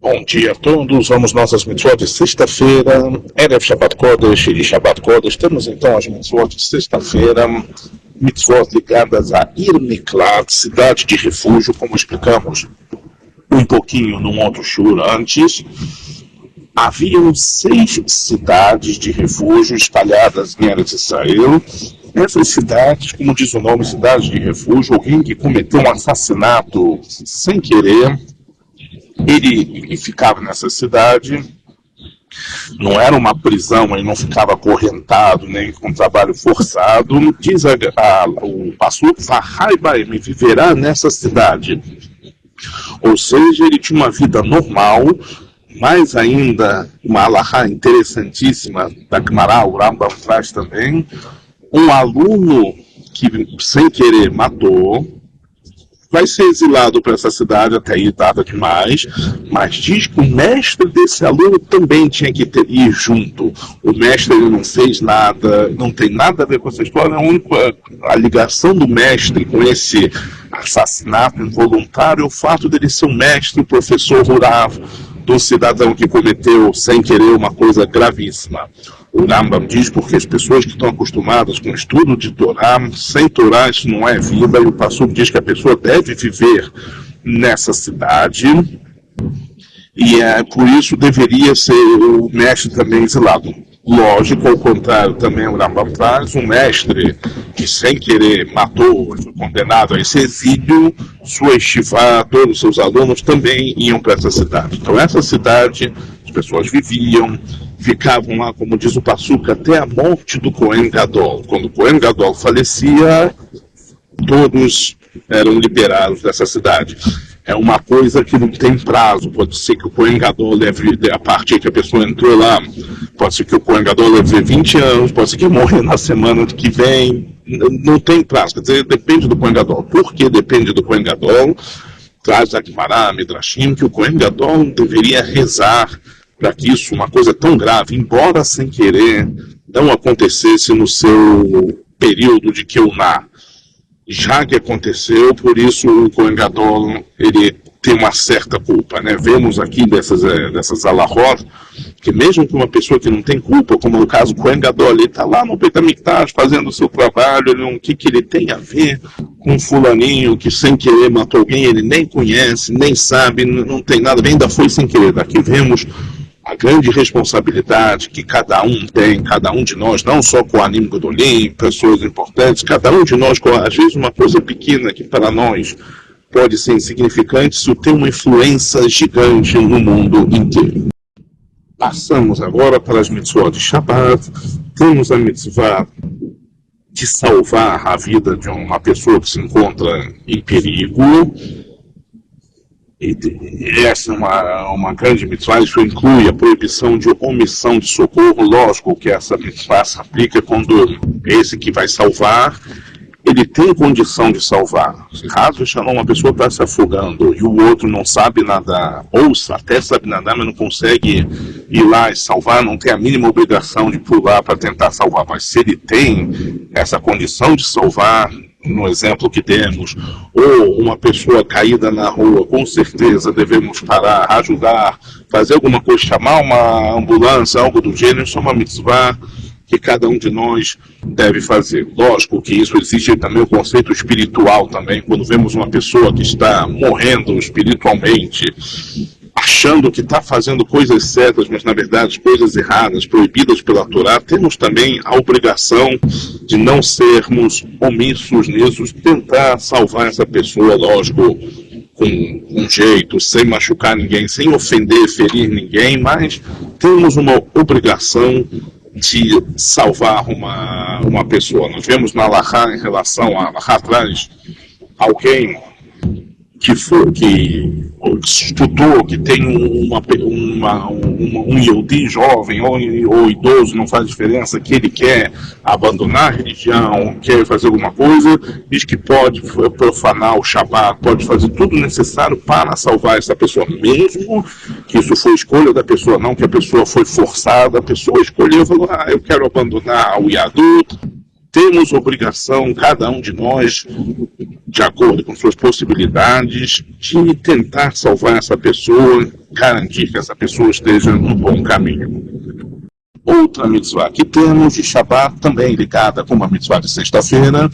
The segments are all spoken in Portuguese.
Bom dia a todos, vamos nossas mitzvot de sexta-feira, Erev Shabbat Kodesh e Shabbat Kodesh. Temos então as mitzvot de sexta-feira, mitzvot ligadas a Ir Miklat, cidade de refúgio, como explicamos um pouquinho num outro shur antes. Haviam 6 cidades de refúgio espalhadas em Eretz Israel. Essas cidades, como diz o nome, cidades de refúgio, alguém que cometeu um assassinato sem querer, ele ficava nessa cidade, não era uma prisão, ele não ficava acorrentado, nem com trabalho forçado. Diz o Passuco, ele viverá nessa cidade. Ou seja, ele tinha uma vida normal, mais ainda, uma alahá interessantíssima da Gemara, o Rambam traz também, um aluno que sem querer matou, vai ser exilado para essa cidade, até aí data demais, mas diz que o mestre desse aluno também tinha que ir junto. O mestre ele não fez nada, não tem nada a ver com essa história, a ligação do mestre com esse assassinato involuntário é o fato dele ser um mestre, professor rural, de um cidadão que cometeu sem querer uma coisa gravíssima. O Rambam diz porque as pessoas que estão acostumadas com o estudo de Torá, sem Torá isso não é vida, e o Passuco diz que a pessoa deve viver nessa cidade, e por isso deveria ser o mestre também exilado. Lógico, ao contrário, também o Rambam traz, um mestre que sem querer matou, foi condenado a esse exílio, sua estivá, todos os seus alunos também iam para essa cidade. Então essa cidade, as pessoas viviam, ficavam lá, como diz o Passuco, até a morte do Cohen Gadol. Quando o Cohen Gadol falecia, todos eram liberados dessa cidade. É uma coisa que não tem prazo, pode ser que o Cohen Gadol leve, a partir que a pessoa entrou lá, pode ser que o Cohen Gadol leve 20 anos, pode ser que morra na semana que vem, não tem prazo, quer dizer, depende do Cohen Gadol. Por que depende do Cohen Gadol? Traz a Gemara, Midrashim, que o Cohen Gadol deveria rezar para que isso, uma coisa tão grave, embora sem querer, não acontecesse no seu período de Keuná. Já que aconteceu, por isso o Cohen Gadol, ele tem uma certa culpa, né? Vemos aqui dessas alahot, que mesmo que uma pessoa que não tem culpa, como no caso do Cohen Gadol, ele está lá no Beit HaMikdash fazendo o seu trabalho, o que ele tem a ver com um fulaninho que sem querer matou alguém, ele nem conhece, nem sabe, não tem nada, ainda foi sem querer. Daqui vemos a grande responsabilidade que cada um tem, cada um de nós, não só com o Anim Godolim, pessoas importantes, cada um de nós, com às vezes uma coisa pequena que para nós pode ser insignificante, isso tem uma influência gigante no mundo inteiro. Passamos agora para as mitzvot de Shabbat. Temos a mitzvah de salvar a vida de uma pessoa que se encontra em perigo. E essa é uma grande mitzvah, isso inclui a proibição de omissão de socorro. Lógico que essa mitzvah se aplica quando esse que vai salvar, ele tem condição de salvar. Caso uma pessoa está se afogando e o outro não sabe nadar, ou até sabe nadar, mas não consegue ir lá e salvar, não tem a mínima obrigação de pular para tentar salvar. Mas se ele tem essa condição de salvar, no exemplo que temos, ou uma pessoa caída na rua, com certeza devemos parar, ajudar, fazer alguma coisa, chamar uma ambulância, algo do gênero. Isso é uma mitzvah que cada um de nós deve fazer. Lógico que isso existe também o conceito espiritual também, quando vemos uma pessoa que está morrendo espiritualmente, achando que está fazendo coisas certas, mas na verdade coisas erradas, proibidas pela Torá, temos também a obrigação de não sermos omissos nisso, tentar salvar essa pessoa, lógico, com um jeito, sem machucar ninguém, sem ofender, ferir ninguém, mas temos uma obrigação de salvar uma pessoa. Nós vemos na Alahá, em relação a Alahá atrás, alguém que estudou, que tem um Yehudi jovem ou idoso, não faz diferença, que ele quer abandonar a religião, quer fazer alguma coisa, diz que pode profanar o Shabat, pode fazer tudo necessário para salvar essa pessoa, mesmo que isso foi escolha da pessoa, não que a pessoa foi forçada, a pessoa escolheu e falou, eu quero abandonar o Yadut, temos obrigação, cada um de nós, de acordo com suas possibilidades, de tentar salvar essa pessoa, garantir que essa pessoa esteja no bom caminho. Outra mitzvah que temos de Shabbat, também ligada com uma mitzvah de sexta-feira.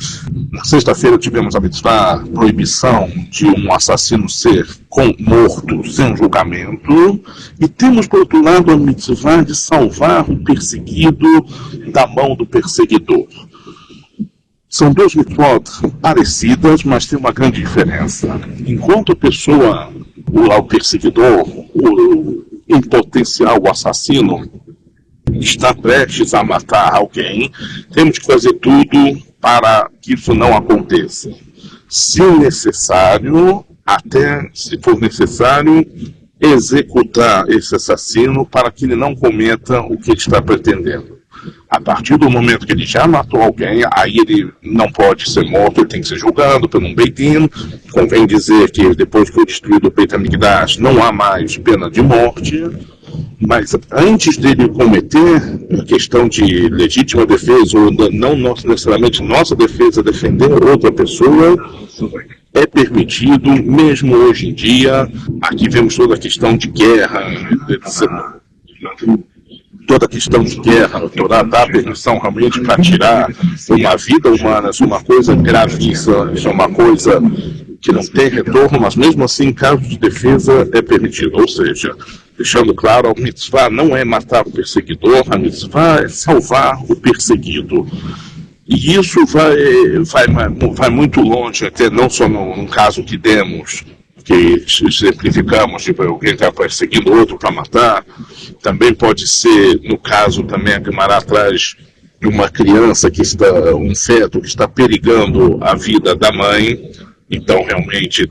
Na sexta-feira tivemos a mitzvah proibição de um assassino ser morto sem julgamento. E temos, por outro lado, a mitzvah de salvar o perseguido da mão do perseguidor. São duas mitzvot parecidas, mas tem uma grande diferença. Enquanto a pessoa, o perseguidor, em potencial o assassino, está prestes a matar alguém, temos que fazer tudo para que isso não aconteça. Se necessário, até se for necessário, executar esse assassino para que ele não cometa o que ele está pretendendo. A partir do momento que ele já matou alguém, aí ele não pode ser morto, ele tem que ser julgado por um Beit Din. Convém dizer que depois que foi destruído o Beit HaMikdash, não há mais pena de morte. Mas antes dele cometer a questão de legítima defesa, ou não necessariamente nossa defesa, defender outra pessoa, é permitido, mesmo hoje em dia. Aqui vemos toda a questão de guerra, toda a questão de guerra, a Torá dá permissão realmente para tirar uma vida humana. Isso é uma coisa gravíssima, isso é uma coisa que não tem retorno, mas mesmo assim, em caso de defesa, é permitido. Ou seja, deixando claro, a mitzvah não é matar o perseguidor, a mitzvah é salvar o perseguido. E isso vai muito longe, até não só no caso que demos, que exemplificamos, tipo, alguém está perseguindo outro para matar. Também pode ser, no caso também, a Guimarães atrás de uma criança que está, um feto que está perigando a vida da mãe. Então, realmente,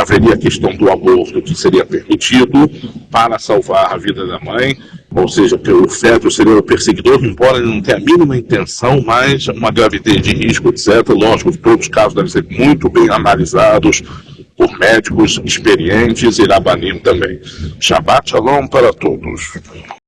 haveria a questão do aborto, que seria permitido para salvar a vida da mãe. Ou seja, o feto seria o perseguidor, embora ele não tenha a mínima intenção, mas uma gravidez de risco, etc. Lógico que todos os casos devem ser muito bem analisados por médicos experientes e rabanim também. Shabbat Shalom para todos.